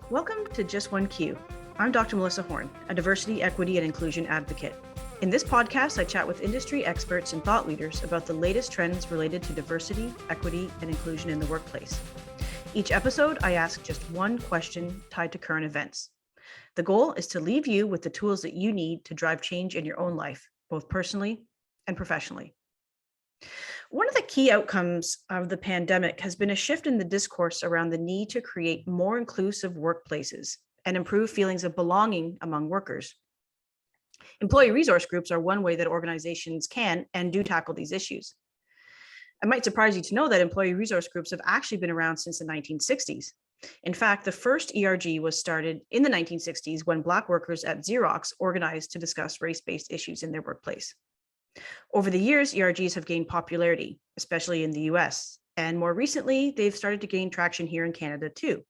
Welcome to Just One Q. I'm Dr. Melissa Horn, a diversity, equity, and inclusion advocate. In this podcast, I chat with industry experts and thought leaders about the latest trends related to diversity, equity, and inclusion in the workplace. Each episode, I ask just one question tied to current events. The goal is to leave you with the tools that you need to drive change in your own life, both personally and professionally. One of the key outcomes of the pandemic has been a shift in the discourse around the need to create more inclusive workplaces and improve feelings of belonging among workers. Employee resource groups are one way that organizations can and do tackle these issues. It might surprise you to know that employee resource groups have actually been around since the 1960s. In fact, the first ERG was started in the 1960s when Black workers at Xerox organized to discuss race-based issues in their workplace. Over the years, ERGs have gained popularity, especially in the US, and more recently, they've started to gain traction here in Canada too.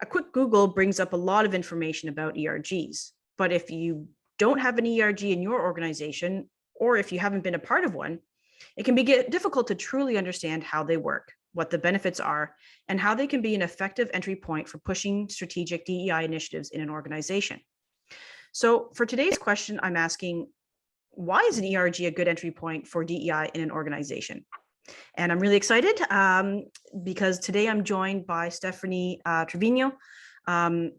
A quick Google brings up a lot of information about ERGs, but if you don't have an ERG in your organization, or if you haven't been a part of one, it can be difficult to truly understand how they work, what the benefits are, and how they can be an effective entry point for pushing strategic DEI initiatives in an organization. So for today's question, I'm asking, why is an ERG a good entry point for DEI in an organization? And I'm really excited because today I'm joined by Stephanie Trevino, and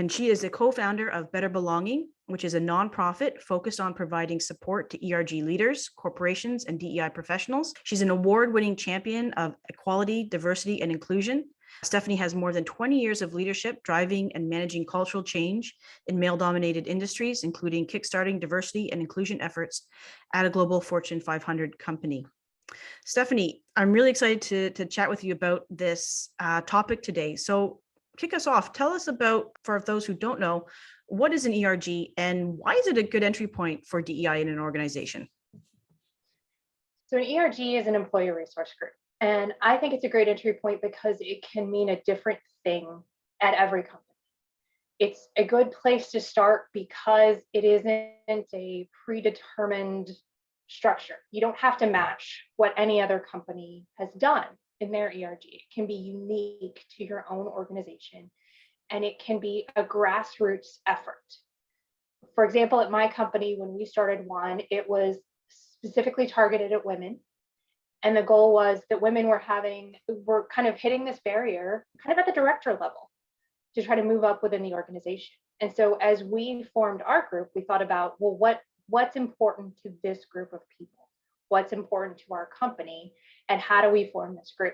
she is a co-founder of Better Belonging, which is a nonprofit focused on providing support to ERG leaders, corporations, and DEI professionals. She's an award-winning champion of equality, diversity, and inclusion. Stephanie has more than 20 years of leadership, driving and managing cultural change in male-dominated industries, including kickstarting diversity and inclusion efforts at a global Fortune 500 company. Stephanie, I'm really excited to chat with you about this topic today. So kick us off. Tell us about, for those who don't know, what is an ERG and why is it a good entry point for DEI in an organization? So an ERG is an employee resource group. And I think it's a great entry point because it can mean a different thing at every company. It's a good place to start because it isn't a predetermined structure. You don't have to match what any other company has done in their ERG. It can be unique to your own organization, and it can be a grassroots effort. For example, at my company, when we started one, it was specifically targeted at women. And the goal was that women were kind of hitting this barrier kind of at the director level to try to move up within the organization. And so as we formed our group, we thought about, well, what's important to this group of people? What's important to our company? And how do we form this group?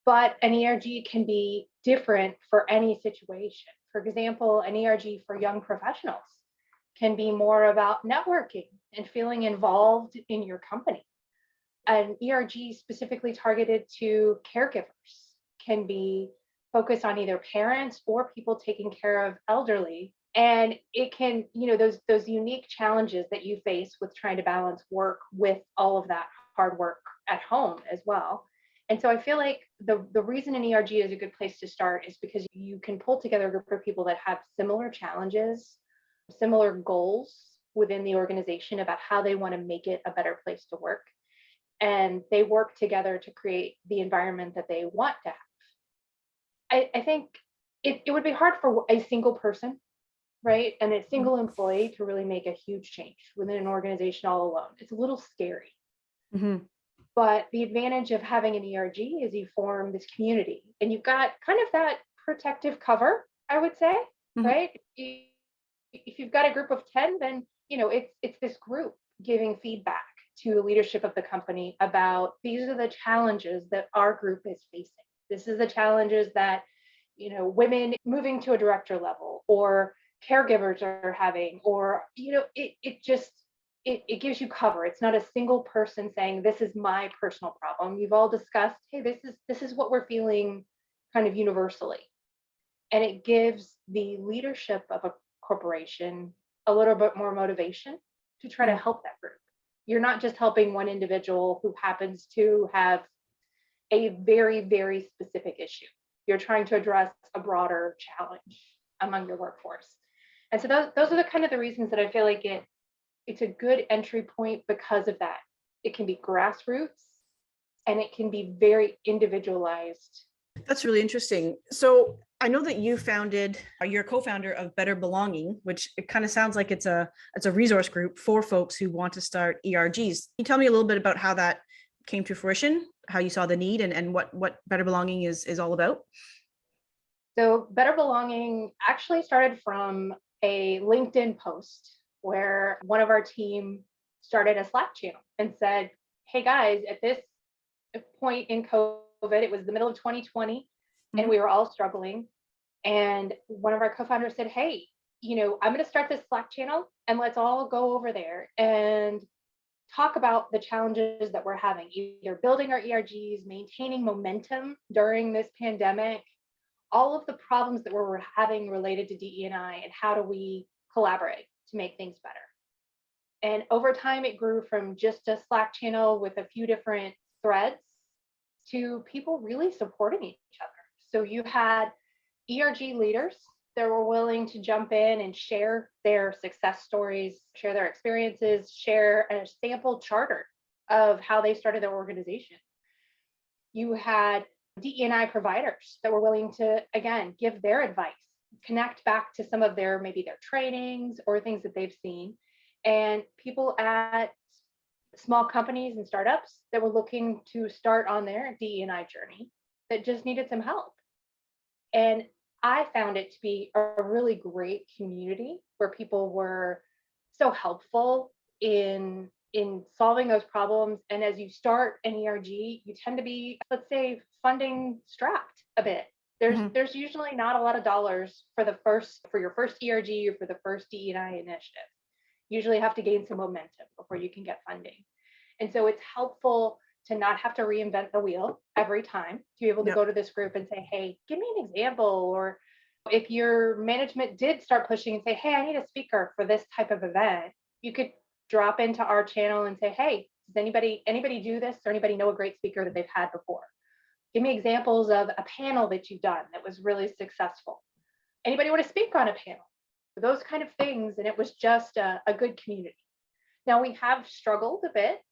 But an ERG can be different for any situation. For example, an ERG for young professionals can be more about networking and feeling involved in your company. An ERG specifically targeted to caregivers can be focused on either parents or people taking care of elderly. And it can, those unique challenges that you face with trying to balance work with all of that hard work at home as well. And so I feel like the reason an ERG is a good place to start is because you can pull together a group of people that have similar challenges, similar goals within the organization about how they want to make it a better place to work. And they work together to create the environment that they want to have. I think it would be hard for a single person, right? And a single employee to really make a huge change within an organization all alone. It's a little scary. Mm-hmm. But the advantage of having an ERG is you form this community and you've got kind of that protective cover, I would say, mm-hmm. Right? If you've got a group of 10, then, it's this group giving feedback to the leadership of the company about these are the challenges that our group is facing. This is the challenges that, women moving to a director level or caregivers are having, or, it gives you cover. It's not a single person saying, this is my personal problem. You've all discussed, hey, this is what we're feeling kind of universally. And it gives the leadership of a corporation a little bit more motivation to try to help that group. You're not just helping one individual who happens to have a very, very specific issue. You're trying to address a broader challenge among your workforce. And so those are the kind of the reasons that I feel like it's a good entry point because of that. It can be grassroots and it can be very individualized. That's really interesting. So I know that you're a co-founder of Better Belonging, which it kind of sounds like it's a resource group for folks who want to start ERGs. Can you tell me a little bit about how that came to fruition, how you saw the need, and what Better Belonging is all about? So Better Belonging actually started from a LinkedIn post where one of our team started a Slack channel and said, hey guys, at this point in COVID, it was the middle of 2020, and Mhm. we were all struggling. And one of our co-founders said, hey, I'm going to start this Slack channel and let's all go over there and talk about the challenges that we're having, either building our ERGs, maintaining momentum during this pandemic, all of the problems that we're having related to DE&I, and how do we collaborate to make things better. And over time, it grew from just a Slack channel with a few different threads to people really supporting each other. So you had ERG leaders that were willing to jump in and share their success stories, share their experiences, share a sample charter of how they started their organization. You had DE&I providers that were willing to, again, give their advice, connect back to some of maybe their trainings or things that they've seen. And people at small companies and startups that were looking to start on their DE&I journey that just needed some help. And I found it to be a really great community where people were so helpful in solving those problems. And as you start an ERG, you tend to be, let's say, funding strapped a bit. Mhm. There's usually not a lot of dollars for your first ERG or for the first DE&I initiative. You usually have to gain some momentum before you can get funding. And so it's helpful to not have to reinvent the wheel every time, to be able to Yep. go to this group and say, hey, give me an example. Or if your management did start pushing and say, hey, I need a speaker for this type of event, you could drop into our channel and say, hey, does anybody do this, or anybody know a great speaker that they've had before? Give me examples of a panel that you've done that was really successful. Anybody want to speak on a panel? Those kind of things. And it was just a good community. Now we have struggled a bit.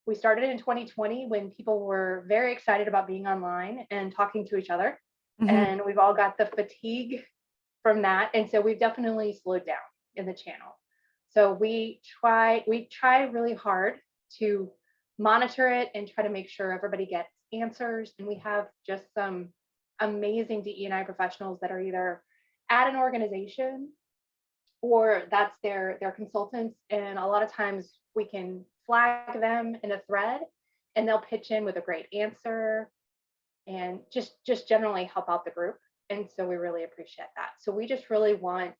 We started in 2020 when people were very excited about being online and talking to each other. Mhm. And we've all got the fatigue from that. And so we've definitely slowed down in the channel. So we try really hard to monitor it and try to make sure everybody gets answers. And we have just some amazing DE&I professionals that are either at an organization or that's their consultants. And a lot of times we can flag them in a thread and they'll pitch in with a great answer and just generally help out the group. And so we really appreciate that. So we just really want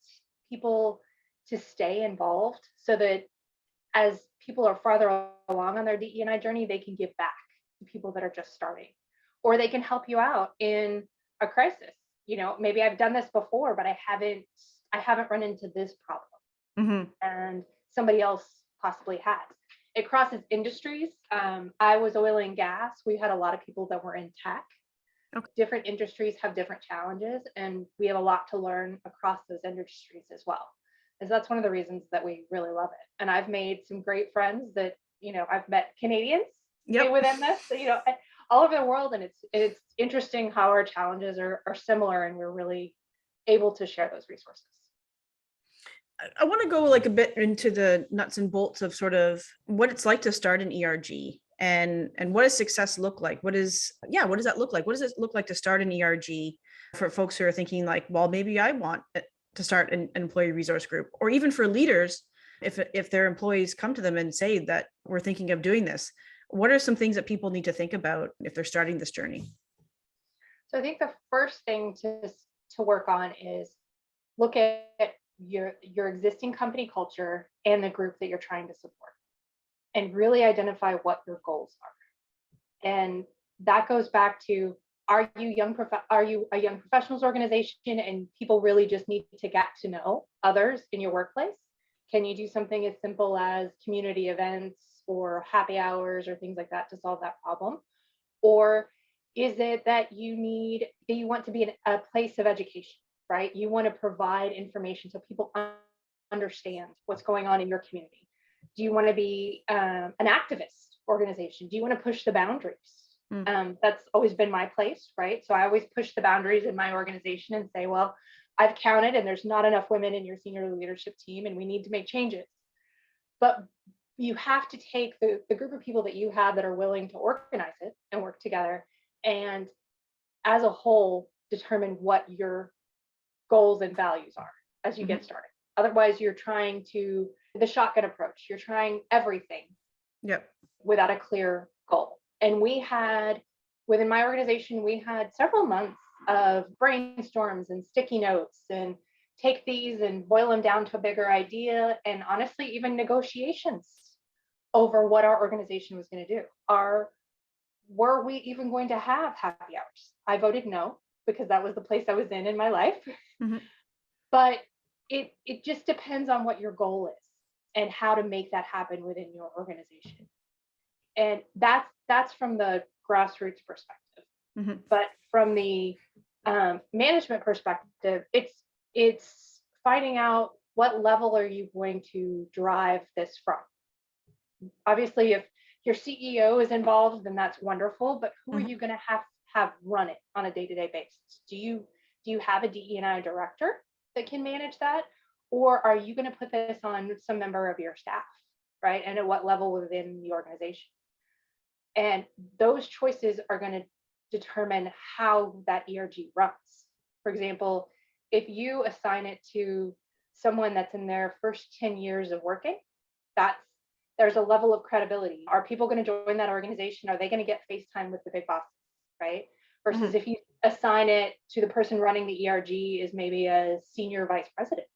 people to stay involved so that as people are farther along on their DE&I journey, they can give back to people that are just starting, or they can help you out in a crisis. Maybe I've done this before, but I haven't run into this problem, Mhm. and somebody else possibly has. It crosses industries. I was oil and gas. We had a lot of people that were in tech. Okay. Different industries have different challenges, and we have a lot to learn across those industries as well. And so that's one of the reasons that we really love it. And I've made some great friends that, I've met Canadians Yep. within this, all over the world. And it's interesting how our challenges are similar, and we're really able to share those resources. I want to go like a bit into the nuts and bolts of sort of what it's like to start an ERG and what does success look like? What does that look like? What does it look like to start an ERG for folks who are thinking like, well, maybe I want to start an employee resource group, or even for leaders, if their employees come to them and say that we're thinking of doing this, what are some things that people need to think about if they're starting this journey? So I think the first thing to work on is look at your existing company culture and the group that you're trying to support, and really identify what your goals are. And that goes back to, are you a young professionals organization and people really just need to get to know others in your workplace? Can you do something as simple as community events or happy hours or things like that to solve that problem? Or is it that you want to be in a place of education, right? You want to provide information so people understand what's going on in your community. Do you want to be an activist organization? Do you want to push the boundaries That's always been my place, right? So I always push the boundaries in my organization and say, well, I've counted and there's not enough women in your senior leadership team and we need to make changes. But you have to take the group of people that you have that are willing to organize it and work together, and as a whole determine what your goals and values are as you get started. Otherwise, you're trying to the shotgun approach. You're trying everything without a clear goal. And within my organization, we had several months of brainstorms and sticky notes and take these and boil them down to a bigger idea, and honestly, even negotiations over what our organization was going to do. Were we even going to have happy hours? I voted no, because that was the place I was in my life. But it just depends on what your goal is and how to make that happen within your organization. And that's from the grassroots perspective. But from the management perspective, it's finding out what level are you going to drive this from. Obviously, if your CEO is involved, then that's wonderful. But who are you going to have run it on a day-to-day basis? Do you have a DE&I director that can manage that, or are you going to put this on some member of your staff, right? And at what level within the organization? And those choices are going to determine how that ERG runs. For example, if you assign it to someone that's in their first 10 years of working, there's a level of credibility. Are people going to join that organization? Are they going to get FaceTime with the big bosses, right? Versus if you assign it to the person running the ERG is maybe a senior vice president,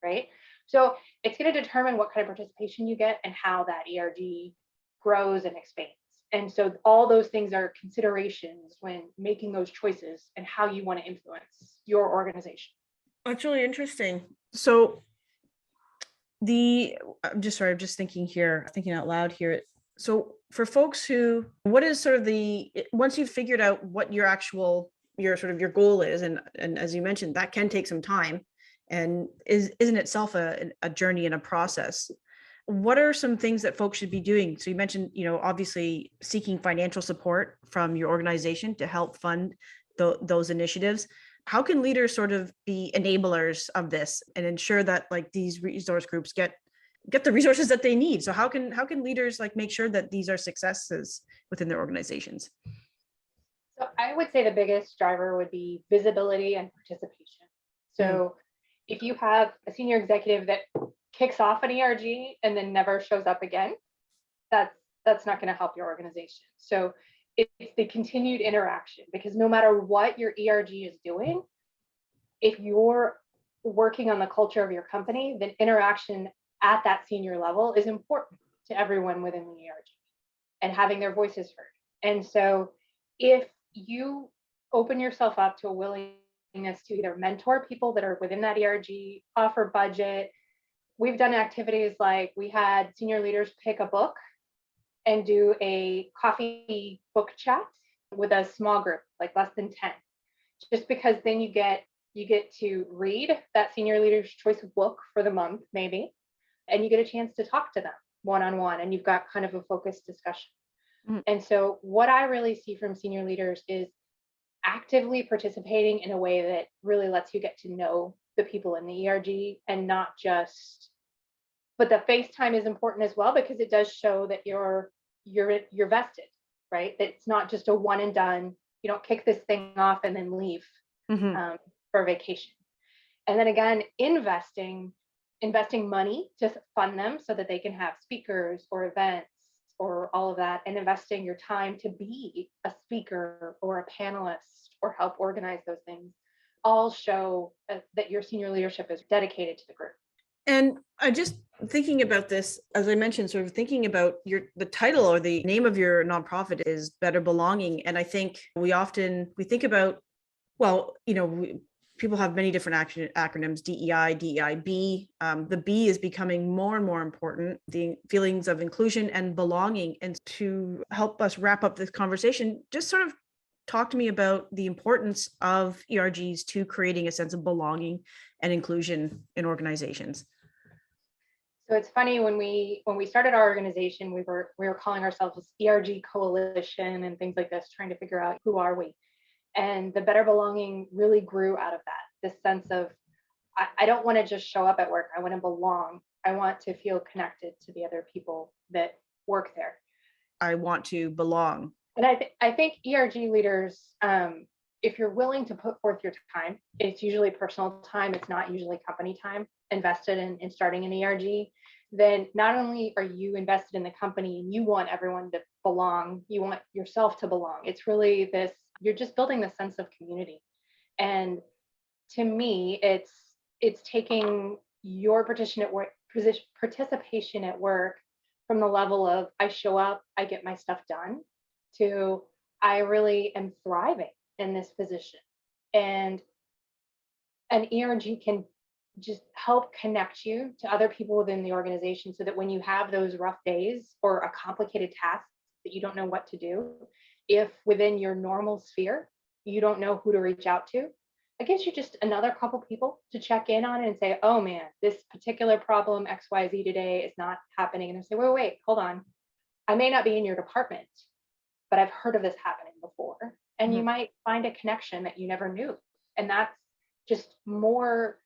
right? So it's going to determine what kind of participation you get and how that ERG grows and expands. And so all those things are considerations when making those choices and how you want to influence your organization. That's really interesting. So I'm just thinking out loud here. So for folks what is sort of once you've figured out what your goal is, and as you mentioned, that can take some time and is in itself a journey and a process. What are some things that folks should be doing? So you mentioned, obviously seeking financial support from your organization to help fund those initiatives. How can leaders sort of be enablers of this and ensure that these resource groups get the resources that they need? So how can leaders make sure that these are successes within their organizations? So I would say the biggest driver would be visibility and participation. So if you have a senior executive that kicks off an ERG and then never shows up again, that's not going to help your organization. So it's the continued interaction, because no matter what your ERG is doing, if you're working on the culture of your company, then interaction at that senior level is important to everyone within the ERG and having their voices heard. And so if you open yourself up to a willingness to either mentor people that are within that ERG, offer budget, we've done activities like we had senior leaders pick a book and do a coffee book chat with a small group, less than 10, just because then you get to read that senior leader's choice book for the month, maybe, and you get a chance to talk to them one-on-one, and you've got kind of a focused discussion. And so what I really see from senior leaders is actively participating in a way that really lets you get to know the people in the ERG, and not just, but the FaceTime is important as well, because it does show that you're vested, right? That it's not just a one and done. You don't kick this thing off and then leave for vacation. And then again, investing money to fund them so that they can have speakers or events or all of that, and investing your time to be a speaker or a panelist or help organize those things, all show that your senior leadership is dedicated to the group. And I just thinking about this, as I mentioned, sort of thinking about the title or the name of your nonprofit is Better Belonging. And I think we think about, people have many different acronyms, DEI, DEIB. The B is becoming more and more important, the feelings of inclusion and belonging. And to help us wrap up this conversation, just sort of talk to me about the importance of ERGs to creating a sense of belonging and inclusion in organizations. So it's funny, when we started our organization, we were calling ourselves ERG Coalition and things like this, trying to figure out who are we. And the better belonging really grew out of that. This sense of, I don't want to just show up at work. I want to belong. I want to feel connected to the other people that work there. I want to belong. And I think ERG leaders, if you're willing to put forth your time, it's usually personal time. It's not usually company time invested in starting an ERG. Then not only are you invested in the company and you want everyone to belong, you want yourself to belong. It's really this, you're just building the sense of community. And to me, it's taking your participation at work from the level of, I show up, I get my stuff done, to I really am thriving in this position. And an ERG can just help connect you to other people within the organization, so that when you have those rough days or a complicated task that you don't know what to do, if within your normal sphere you don't know who to reach out to, it gives you just another couple people to check in on and say, oh man, this particular problem XYZ today is not happening. And they say, wait, hold on. I may not be in your department, but I've heard of this happening before. And you might find a connection that you never knew. And that's just more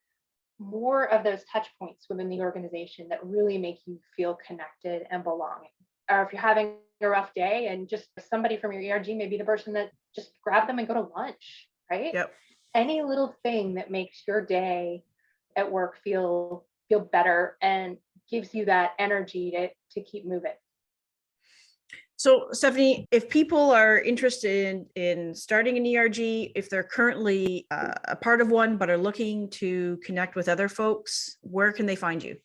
of those touch points within the organization that really make you feel connected and belonging. Or if you're having a rough day, and just somebody from your ERG may be the person that just grab them and go to lunch, right? Yep. Any little thing that makes your day at work feel better and gives you that energy to keep moving. So Stephanie, if people are interested in starting an ERG, if they're currently a part of one but are looking to connect with other folks, where can they find you?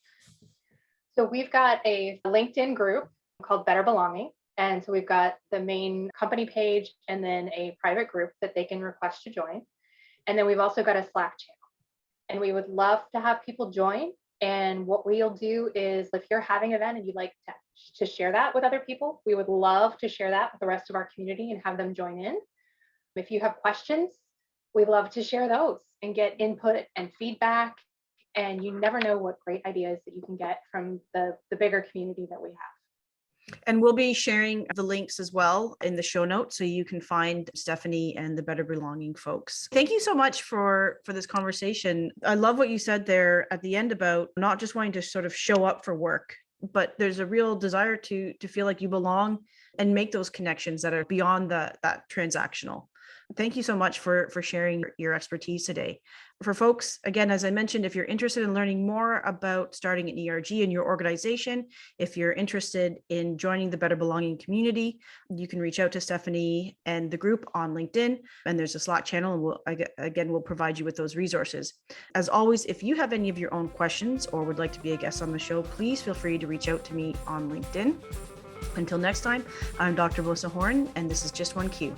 So we've got a LinkedIn group called Better Belonging. And so we've got the main company page and then a private group that they can request to join. And then we've also got a Slack channel. And we would love to have people join. And what we'll do is, if you're having an event and you'd like to share that with other people, we would love to share that with the rest of our community and have them join in. If you have questions, we'd love to share those and get input and feedback. And you never know what great ideas that you can get from the bigger community that we have. And we'll be sharing the links as well in the show notes, so you can find Stephanie and the Better Belonging folks. Thank you so much for this conversation. I love what you said there at the end about not just wanting to sort of show up for work, but there's a real desire to feel like you belong and make those connections that are beyond that transactional. Thank you so much for sharing your expertise today. For folks, again, as I mentioned, if you're interested in learning more about starting an ERG in your organization, if you're interested in joining the Better Belonging community, you can reach out to Stephanie and the group on LinkedIn, and there's a Slack channel, and we'll provide you with those resources. As always, if you have any of your own questions or would like to be a guest on the show, please feel free to reach out to me on LinkedIn. Until next time, I'm Dr. Melissa Horn, and this is Just One Q.